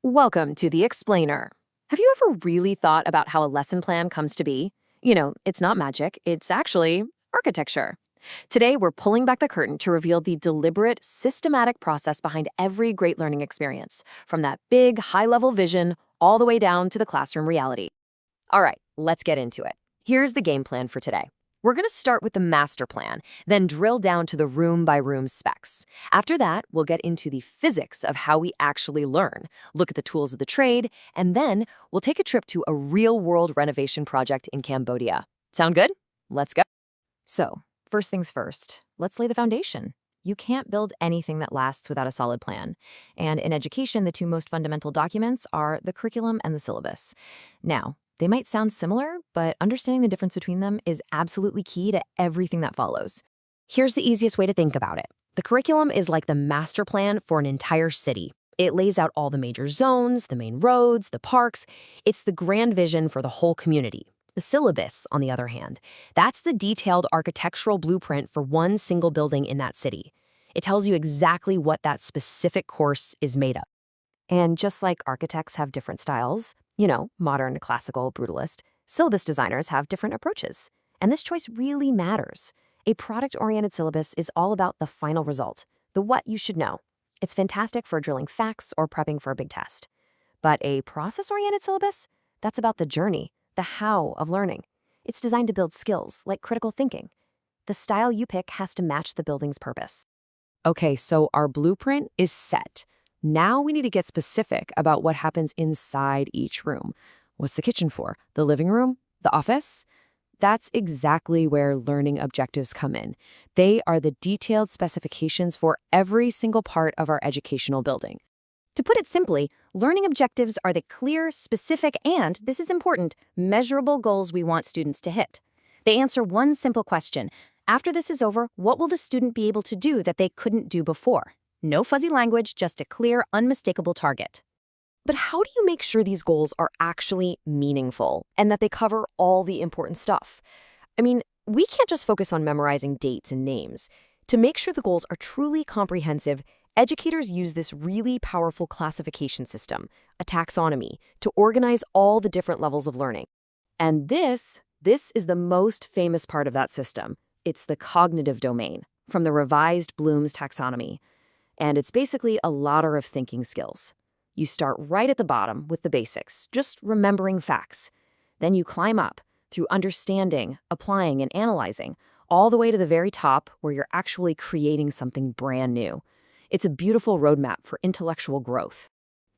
Welcome to The Explainer. Have you ever really thought about how a lesson plan comes to be? It's not magic, it's actually architecture. Today, we're pulling back the curtain to reveal the deliberate, systematic process behind every great learning experience, from that big, high-level vision all the way down to the classroom reality. All right, let's get into it. Here's the game plan for today. We're going to start with the master plan, then drill down to the room-by-room specs. After that, we'll get into the physics of how we actually learn, look at the tools of the trade, and then we'll take a trip to a real-world renovation project in Cambodia. Sound good? Let's go. So, first things first, let's lay the foundation. You can't build anything that lasts without a solid plan. And in education, the two most fundamental documents are the curriculum and the syllabus. Now, they might sound similar, but understanding the difference between them is absolutely key to everything that follows. Here's the easiest way to think about it. The curriculum is like the master plan for an entire city. It lays out all the major zones, the main roads, the parks. It's the grand vision for the whole community. The syllabus, on the other hand, that's the detailed architectural blueprint for one single building in that city. It tells you exactly what that specific course is made of. And just like architects have different styles, modern, classical, brutalist, syllabus designers have different approaches. And this choice really matters. A product-oriented syllabus is all about the final result, the what you should know. It's fantastic for drilling facts or prepping for a big test. But a process-oriented syllabus, that's about the journey, the how of learning. It's designed to build skills like critical thinking. The style you pick has to match the building's purpose. Okay, so our blueprint is set. Now we need to get specific about what happens inside each room. What's the kitchen for? The living room? The office? That's exactly where learning objectives come in. They are the detailed specifications for every single part of our educational building. To put it simply, learning objectives are the clear, specific, and, this is important, measurable goals we want students to hit. They answer one simple question. After this is over, what will the student be able to do that they couldn't do before? No fuzzy language, just a clear, unmistakable target. But how do you make sure these goals are actually meaningful and that they cover all the important stuff? We can't just focus on memorizing dates and names. To make sure the goals are truly comprehensive, educators use this really powerful classification system, a taxonomy, to organize all the different levels of learning. And this is the most famous part of that system. It's the cognitive domain, from the revised Bloom's taxonomy. And it's basically a ladder of thinking skills. You start right at the bottom with the basics, just remembering facts. Then you climb up through understanding, applying, and analyzing, all the way to the very top where you're actually creating something brand new. It's a beautiful roadmap for intellectual growth.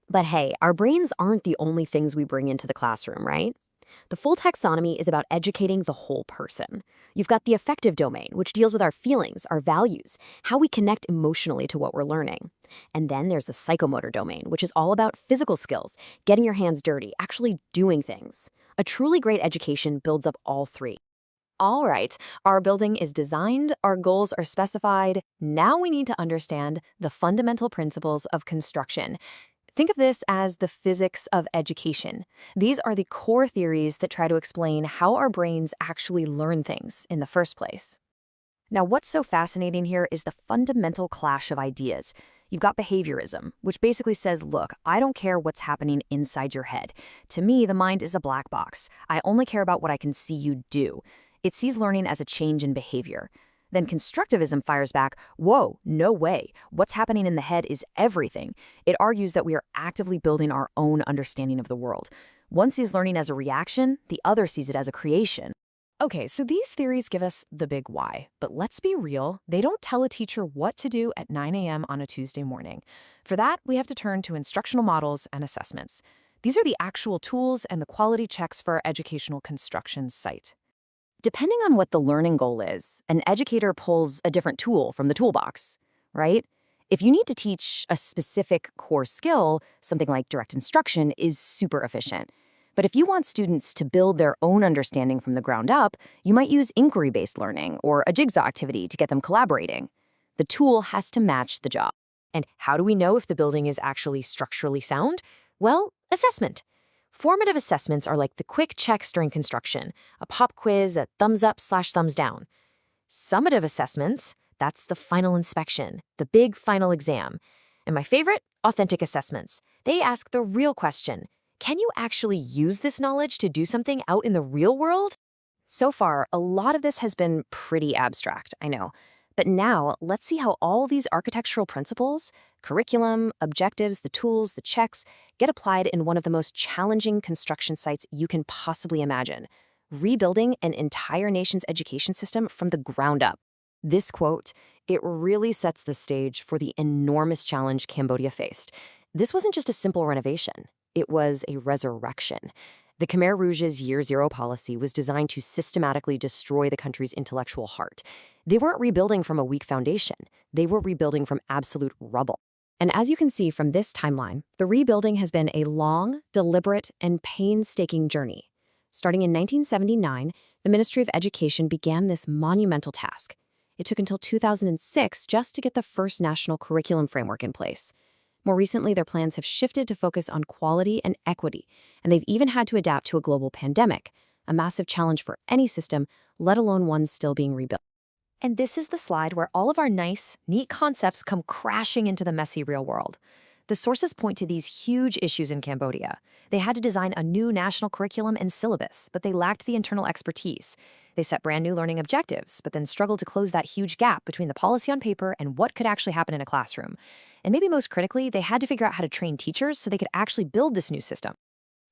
But hey, our brains aren't the only things we bring into the classroom, right? The full taxonomy is about educating the whole person. You've got the affective domain, which deals with our feelings, our values, how we connect emotionally to what we're learning. And then there's the psychomotor domain, which is all about physical skills, getting your hands dirty, actually doing things. A truly great education builds up all three. All right, our building is designed, our goals are specified. Now we need to understand the fundamental principles of construction. Think of this as the physics of education. These are the core theories that try to explain how our brains actually learn things in the first place. Now, what's so fascinating here is the fundamental clash of ideas. You've got behaviorism, which basically says, look, I don't care what's happening inside your head. To me, the mind is a black box. I only care about what I can see you do. It sees learning as a change in behavior. Then constructivism fires back, whoa, no way. What's happening in the head is everything. It argues that we are actively building our own understanding of the world. One sees learning as a reaction, the other sees it as a creation. Okay, so these theories give us the big why, but let's be real, they don't tell a teacher what to do at 9 a.m. on a Tuesday morning. For that, we have to turn to instructional models and assessments. These are the actual tools and the quality checks for our educational construction site. Depending on what the learning goal is, an educator pulls a different tool from the toolbox, right? If you need to teach a specific core skill, something like direct instruction is super efficient. But if you want students to build their own understanding from the ground up, you might use inquiry-based learning or a jigsaw activity to get them collaborating. The tool has to match the job. And how do we know if the building is actually structurally sound? Well, assessment. Formative assessments are like the quick checks during construction, a pop quiz, a thumbs up/thumbs down. Summative assessments, that's the final inspection, the big final exam. And my favorite, authentic assessments. They ask the real question. Can you actually use this knowledge to do something out in the real world? So far, a lot of this has been pretty abstract, I know. But now, let's see how all these architectural principles, curriculum, objectives, the tools, the checks, get applied in one of the most challenging construction sites you can possibly imagine, rebuilding an entire nation's education system from the ground up. This quote, it really sets the stage for the enormous challenge Cambodia faced. This wasn't just a simple renovation. It was a resurrection. The Khmer Rouge's Year Zero policy was designed to systematically destroy the country's intellectual heart. They weren't rebuilding from a weak foundation. They were rebuilding from absolute rubble. And as you can see from this timeline, the rebuilding has been a long, deliberate, and painstaking journey. Starting in 1979, the Ministry of Education began this monumental task. It took until 2006 just to get the first national curriculum framework in place. More recently, their plans have shifted to focus on quality and equity, and they've even had to adapt to a global pandemic, a massive challenge for any system, let alone one still being rebuilt. And this is the slide where all of our nice, neat concepts come crashing into the messy real world. The sources point to these huge issues in Cambodia. They had to design a new national curriculum and syllabus, but they lacked the internal expertise. They set brand new learning objectives, but then struggled to close that huge gap between the policy on paper and what could actually happen in a classroom. And maybe most critically, they had to figure out how to train teachers so they could actually build this new system.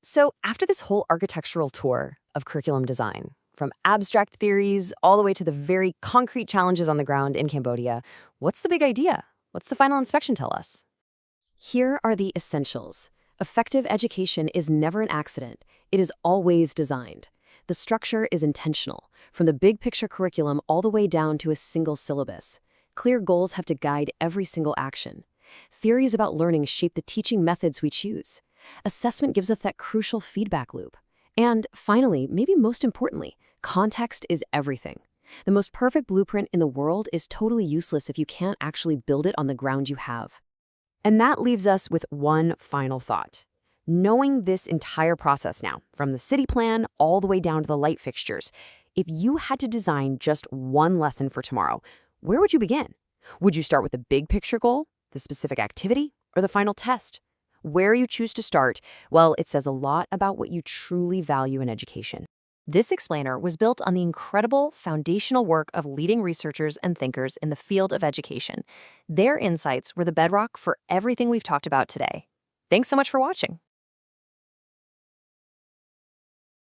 So after this whole architectural tour of curriculum design, from abstract theories all the way to the very concrete challenges on the ground in Cambodia, what's the big idea? What's the final inspection tell us? Here are the essentials. Effective education is never an accident. It is always designed. The structure is intentional, from the big picture curriculum all the way down to a single syllabus. Clear goals have to guide every single action. Theories about learning shape the teaching methods we choose. Assessment gives us that crucial feedback loop. And finally, maybe most importantly, context is everything. The most perfect blueprint in the world is totally useless if you can't actually build it on the ground you have. And that leaves us with one final thought. Knowing this entire process now, from the city plan all the way down to the light fixtures, if you had to design just one lesson for tomorrow, where would you begin? Would you start with the big picture goal, the specific activity, or the final test? Where you choose to start, well, it says a lot about what you truly value in education. This explainer was built on the incredible foundational work of leading researchers and thinkers in the field of education. Their insights were the bedrock for everything we've talked about today. Thanks so much for watching.